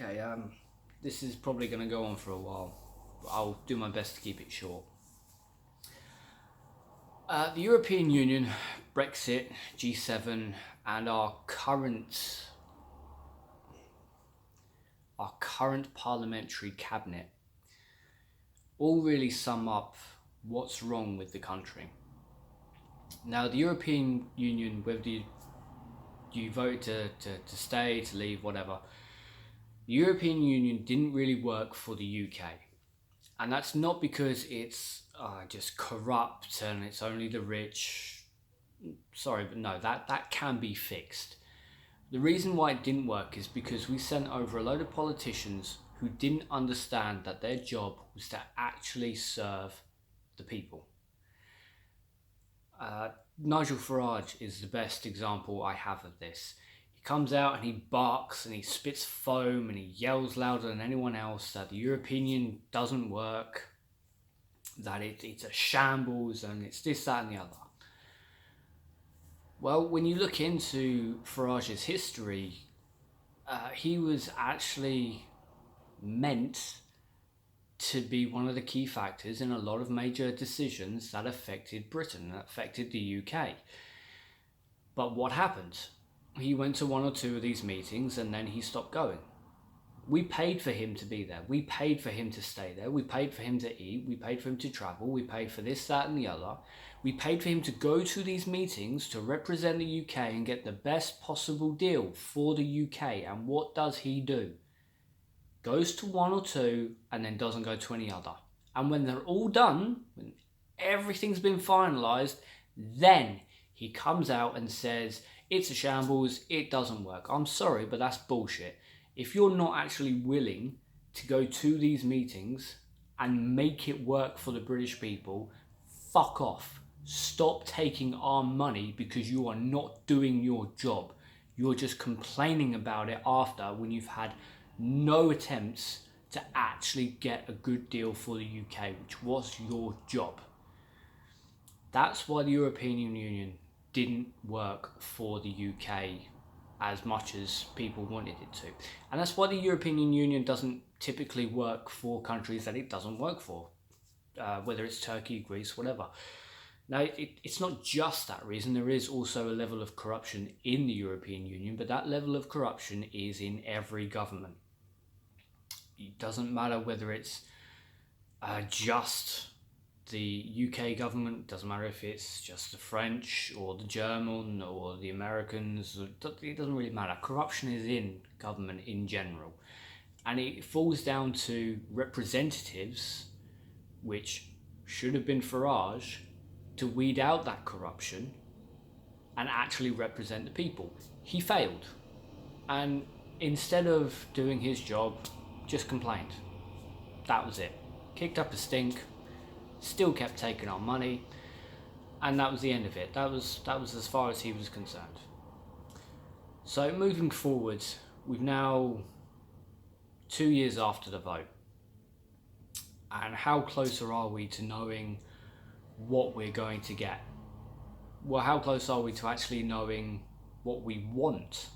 Okay, this is probably going to go on for a while. I'll do my best to keep it short. The European Union, Brexit, G7, and our current parliamentary cabinet all really sum up what's wrong with the country. Now, the European Union, whether you vote to stay, to leave, whatever, the European Union didn't really work for the UK. And that's not because it's just corrupt and it's only the rich. Sorry, but no, that can be fixed. The reason why it didn't work is because we sent over a load of politicians who didn't understand that their job was to actually serve the people. Nigel Farage is the best example I have of this. He comes out and he barks and he spits foam and he yells louder than anyone else that the European Union doesn't work, that it's a shambles and it's this, that and the other. Well, when you look into Farage's history, he was actually meant to be one of the key factors in a lot of major decisions that affected Britain, that affected the UK. But what happened? He went to one or two of these meetings and then he stopped going. We paid for him to be there. We paid for him to stay there. We paid for him to eat. We paid for him to travel. We paid for this, that and the other. We paid for him to go to these meetings to represent the UK and get the best possible deal for the UK. And what does he do? Goes to one or two and then doesn't go to any other. And when they're all done, when everything's been finalised, then he comes out and says, it's a shambles, it doesn't work. I'm sorry, but that's bullshit. If you're not actually willing to go to these meetings and make it work for the British people, fuck off. Stop taking our money because you are not doing your job. You're just complaining about it after when you've had no attempts to actually get a good deal for the UK, which was your job. That's why the European Union didn't work for the UK as much as people wanted it to. And that's why the European Union doesn't typically work for countries that it doesn't work for, whether it's Turkey, Greece, whatever. Now, it's not just that reason. There is also a level of corruption in the European Union, but that level of corruption is in every government. It doesn't matter whether it's just the UK government, doesn't matter if it's just the French or the German or the Americans, it doesn't really matter. Corruption is in government in general. And it falls down to representatives, which should have been Farage, to weed out that corruption and actually represent the people. He failed. And instead of doing his job, just complained. That was it. Kicked up a stink, still kept taking our money, and that was the end of it. That was as far as he was concerned. So moving forward, we've now 2 years after the vote, and how closer are we to knowing what we're going to get? Well, how close are we to actually knowing what we want?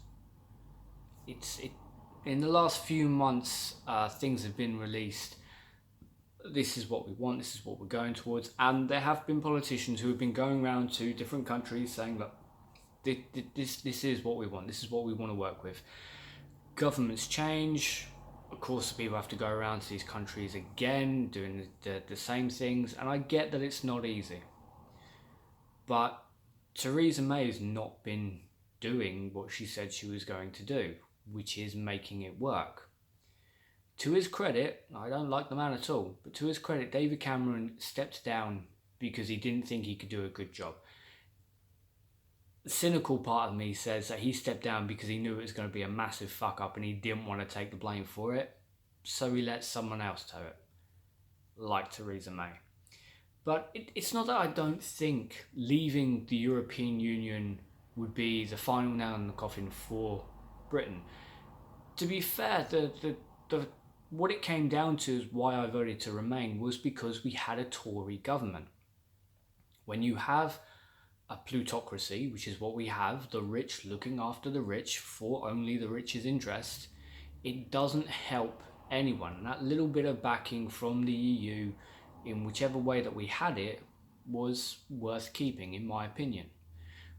In the last few months, things have been released. This is what we want, this is what we're going towards. And there have been politicians who have been going around to different countries saying, look, this is what we want, this is what we want to work with. Governments change. Of course, people have to go around to these countries again, doing the same things. And I get that it's not easy. But Theresa May has not been doing what she said she was going to do, which is making it work. To his credit, I don't like the man at all, but to his credit, David Cameron stepped down because he didn't think he could do a good job. The cynical part of me says that he stepped down because he knew it was going to be a massive fuck up and he didn't want to take the blame for it, so he let someone else tow it, like Theresa May. But it's not that I don't think leaving the European Union would be the final nail in the coffin for Britain. To be fair, what it came down to is why I voted to remain was because we had a Tory government. When you have a plutocracy, which is what we have, the rich looking after the rich for only the rich's interest, it doesn't help anyone. And that little bit of backing from the EU, in whichever way that we had it, was worth keeping, in my opinion.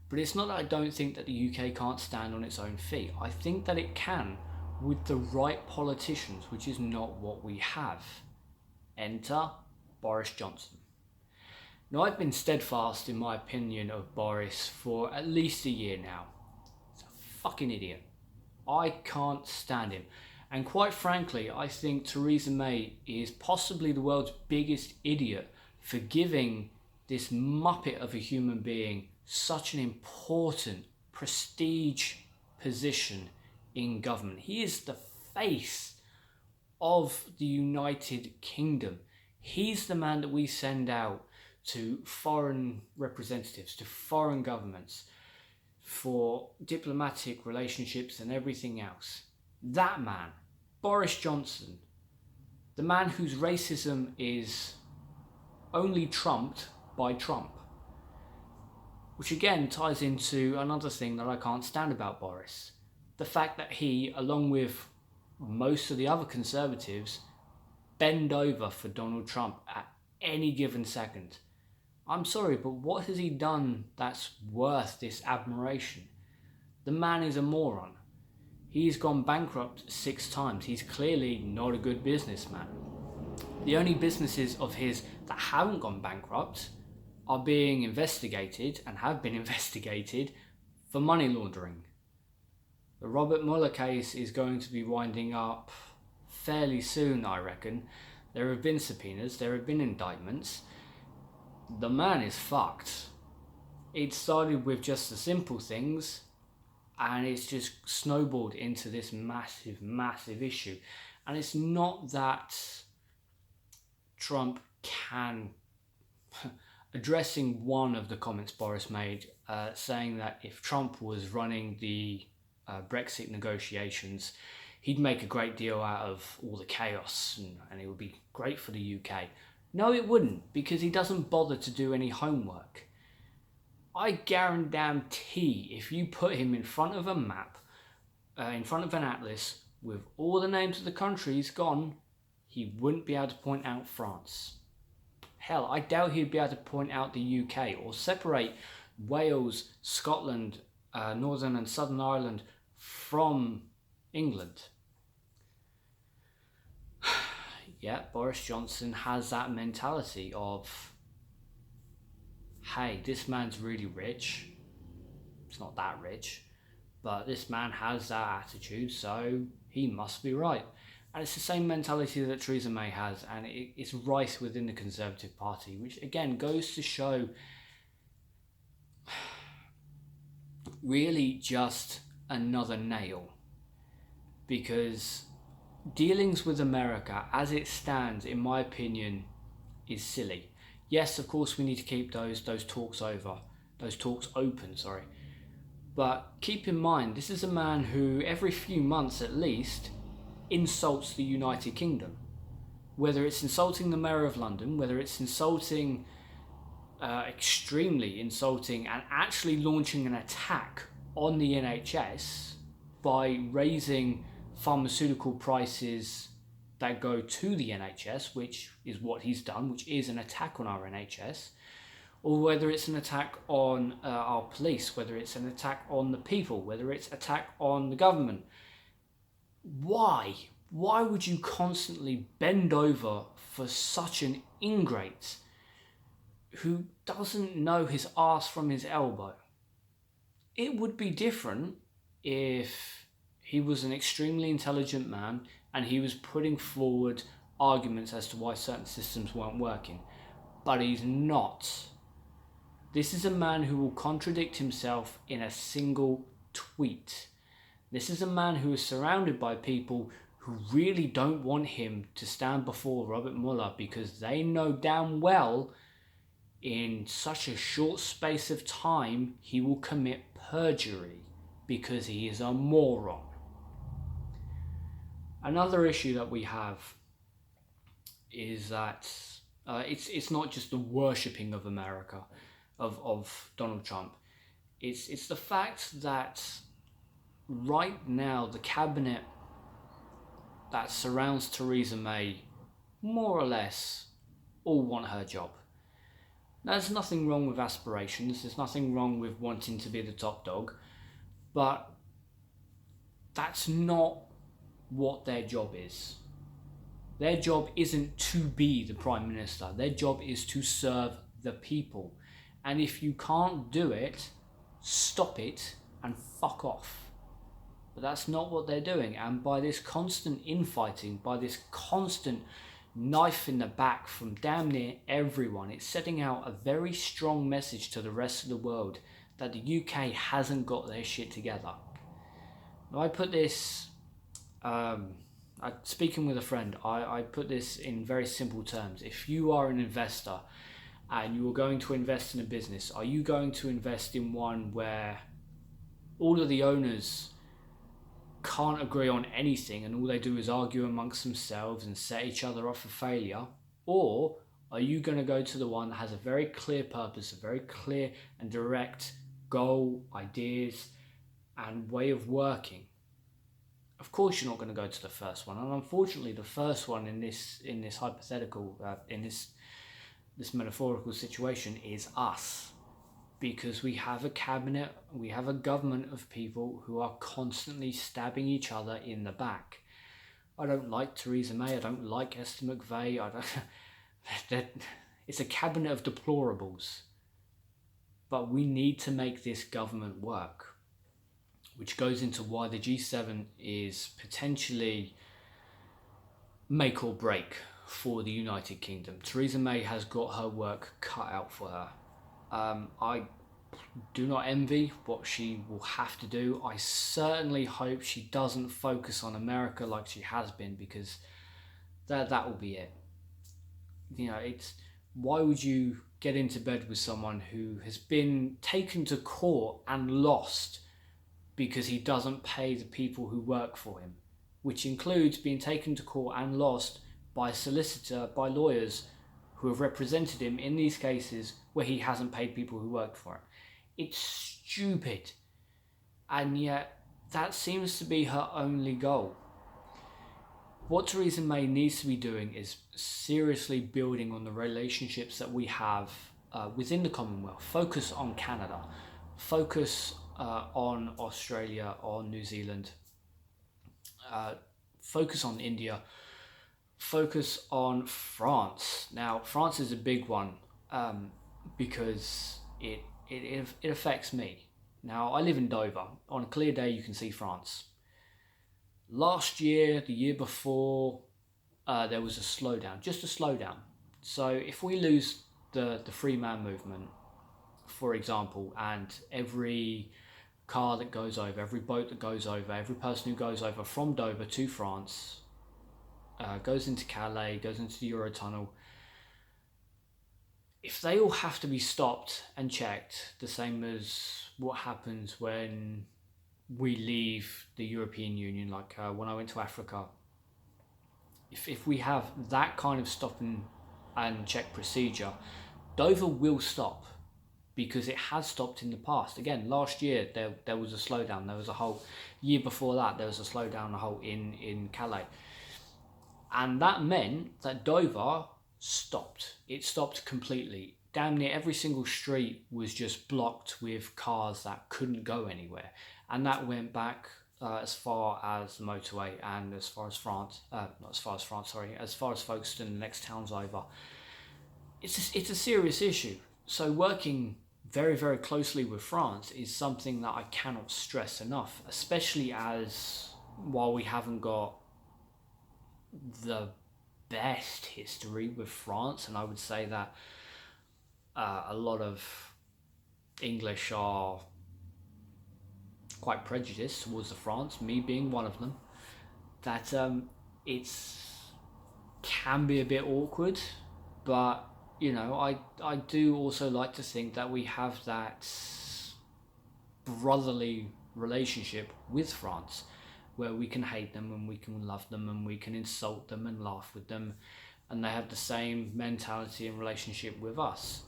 But it's not that I don't think that the UK can't stand on its own feet. I think that it can, with the right politicians, which is not what we have. Enter Boris Johnson. Now, I've been steadfast in my opinion of Boris for at least a year now. He's a fucking idiot. I can't stand him. And quite frankly, I think Theresa May is possibly the world's biggest idiot for giving this muppet of a human being such an important prestige position in government. He is the face of the United Kingdom. He's the man that we send out to foreign representatives, to foreign governments, for diplomatic relationships and everything else. That man, Boris Johnson, the man whose racism is only trumped by Trump. Which again ties into another thing that I can't stand about Boris. The fact that he, along with most of the other Conservatives, bend over for Donald Trump at any given second. I'm sorry, but what has he done that's worth this admiration? The man is a moron. He's gone bankrupt 6 times. He's clearly not a good businessman. The only businesses of his that haven't gone bankrupt are being investigated and have been investigated for money laundering. The Robert Mueller case is going to be winding up fairly soon, I reckon. There have been subpoenas, there have been indictments. The man is fucked. It started with just the simple things, and it's just snowballed into this massive, massive issue. And it's not that Trump can... Addressing one of the comments Boris made, saying that if Trump was running the Brexit negotiations, he'd make a great deal out of all the chaos and it would be great for the UK. No, it wouldn't, because he doesn't bother to do any homework. I guarantee if you put him in front of a map, in front of an atlas, with all the names of the countries gone, he wouldn't be able to point out France. Hell, I doubt he'd be able to point out the UK or separate Wales, Scotland, Northern and Southern Ireland from England. Yeah, Boris Johnson has that mentality of, hey, this man's really rich. It's not that rich, but this man has that attitude, so he must be right. And it's the same mentality that Theresa May has, and it's rife within the Conservative Party, which again goes to show really just another nail. Because dealings with America, as it stands, in my opinion, is silly. Yes, of course, we need to keep those talks open. But keep in mind, this is a man who every few months at least insults the United Kingdom. Whether it's insulting the Mayor of London, whether it's insulting, extremely insulting, and actually launching an attack on the NHS by raising pharmaceutical prices that go to the NHS, which is what he's done, which is an attack on our NHS, or whether it's an attack on our police, whether it's an attack on the people, whether it's an attack on the government. Why? Why would you constantly bend over for such an ingrate who doesn't know his arse from his elbow? It would be different if he was an extremely intelligent man and he was putting forward arguments as to why certain systems weren't working. But he's not. This is a man who will contradict himself in a single tweet. This is a man who is surrounded by people who really don't want him to stand before Robert Mueller because they know damn well in such a short space of time he will commit perjury because he is a moron. Another issue that we have is that it's not just the worshipping of America, of Donald Trump. It's the fact that right now the cabinet that surrounds Theresa May more or less all want her job. Now, there's nothing wrong with aspirations, there's nothing wrong with wanting to be the top dog, but that's not what their job is. Their job isn't to be the Prime Minister, their job is to serve the people. And if you can't do it, stop it and fuck off. But that's not what they're doing, and by this constant infighting, by this constant knife in the back from damn near everyone, it's setting out a very strong message to the rest of the world that the UK hasn't got their shit together. Now, I put this, speaking with a friend, I put this in very simple terms. If you are an investor and you are going to invest in a business, are you going to invest in one where all of the owners can't agree on anything and all they do is argue amongst themselves and set each other up for failure? Or are you going to go to the one that has a very clear purpose, a very clear and direct goal, ideas and way of working? Of course you're not going to go to the first one, and unfortunately the first one in this hypothetical, in this metaphorical situation is us. Because we have a cabinet, we have a government of people who are constantly stabbing each other in the back. I don't like Theresa May, I don't like Esther McVeigh, it's a cabinet of deplorables. But we need to make this government work, which goes into why the G7 is potentially make or break for the United Kingdom. Theresa May has got her work cut out for her. I do not envy what she will have to do. I certainly hope she doesn't focus on America like she has been, because that will be it. You know, it's, why would you get into bed with someone who has been taken to court and lost because he doesn't pay the people who work for him, which includes being taken to court and lost by a solicitor, by lawyers who have represented him in these cases where he hasn't paid people who worked for him. It's stupid. And yet that seems to be her only goal. What Theresa May needs to be doing is seriously building on the relationships that we have within the Commonwealth. Focus on Canada. Focus on Australia, on New Zealand. Focus on India. Focus on France. Now, France is a big one because it affects me. Now, I live in Dover. On a clear day, you can see France. Last year, the year before, there was a slowdown, just a slowdown. So if we lose the free man movement, for example, and every car that goes over, every boat that goes over, every person who goes over from Dover to France, goes into Calais, goes into the Eurotunnel, if they all have to be stopped and checked, the same as what happens when we leave the European Union, like when I went to Africa, if we have that kind of stop and check procedure, Dover will stop, because it has stopped in the past. Again, last year there was a slowdown. There was a whole year before that, there was a slowdown in Calais. And that meant that Dover stopped. It stopped completely. Damn near every single street was just blocked with cars that couldn't go anywhere. And that went back as far as the motorway and as far as France, as far as Folkestone, the next towns over. It's a serious issue. So working very, very closely with France is something that I cannot stress enough, especially as, while we haven't got the best history with France, and I would say that a lot of English are quite prejudiced towards the France, me being one of them, that it's can be a bit awkward, but you know, I do also like to think that we have that brotherly relationship with France, where we can hate them and we can love them and we can insult them and laugh with them, and they have the same mentality and relationship with us.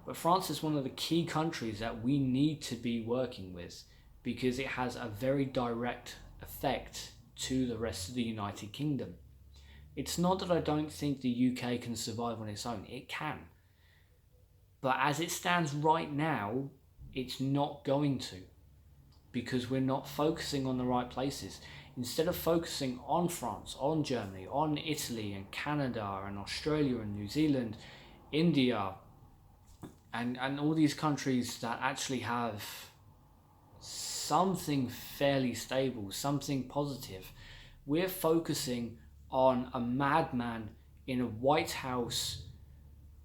But France is one of the key countries that we need to be working with, because it has a very direct effect to the rest of the United Kingdom. It's not that I don't think the UK can survive on its own. It can. But as it stands right now, it's not going to, because we're not focusing on the right places. Instead of focusing on France, on Germany, on Italy and Canada and Australia and New Zealand, India, and all these countries that actually have something fairly stable, something positive, we're focusing on a madman in a White House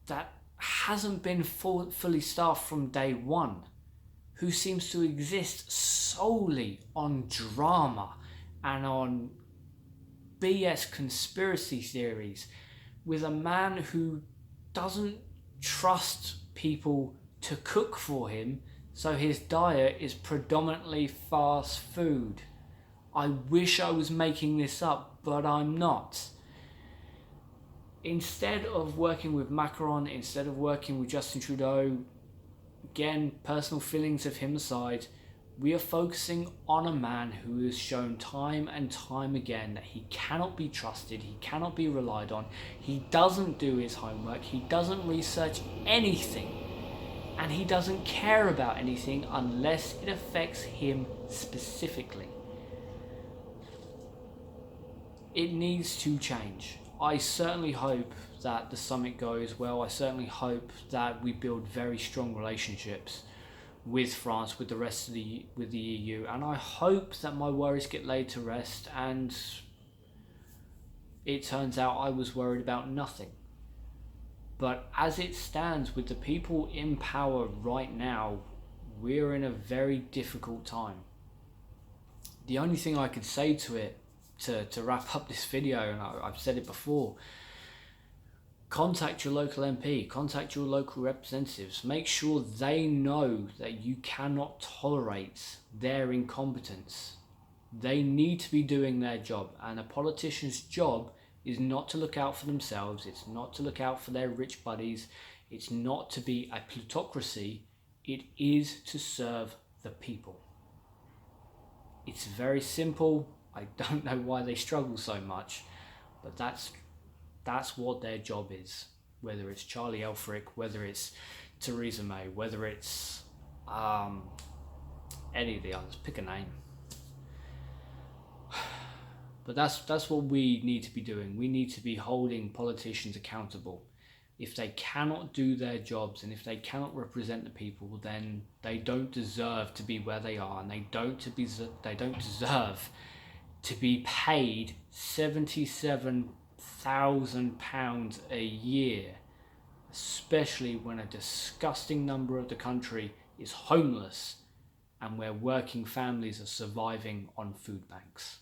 that hasn't been fully staffed from day one, who seems to exist solely on drama and on BS conspiracy theories, with a man who doesn't trust people to cook for him, so his diet is predominantly fast food. I wish I was making this up, but I'm not. Instead of working with Macron, instead of working with Justin Trudeau, again, personal feelings of him aside, we are focusing on a man who has shown time and time again that he cannot be trusted, he cannot be relied on, he doesn't do his homework, he doesn't research anything, and he doesn't care about anything unless it affects him specifically. It needs to change. I certainly hope that the summit goes well. I certainly hope that we build very strong relationships with France, with the rest of the EU, and I hope that my worries get laid to rest and it turns out I was worried about nothing. But as it stands, with the people in power right now, we're in a very difficult time. The only thing I could say to it, to wrap up this video, and I've said it before, contact your local MP, contact your local representatives, make sure they know that you cannot tolerate their incompetence. They need to be doing their job, and a politician's job is not to look out for themselves, it's not to look out for their rich buddies, it's not to be a plutocracy, it is to serve the people. It's very simple. I don't know why they struggle so much, but that's what their job is. Whether it's Charlie Elfrick, whether it's Theresa May, whether it's any of the others, pick a name. But that's what we need to be doing. We need to be holding politicians accountable. If they cannot do their jobs and if they cannot represent the people, then they don't deserve to be where they are, and they don't deserve to be paid £77,000 a year, especially when a disgusting number of the country is homeless and where working families are surviving on food banks.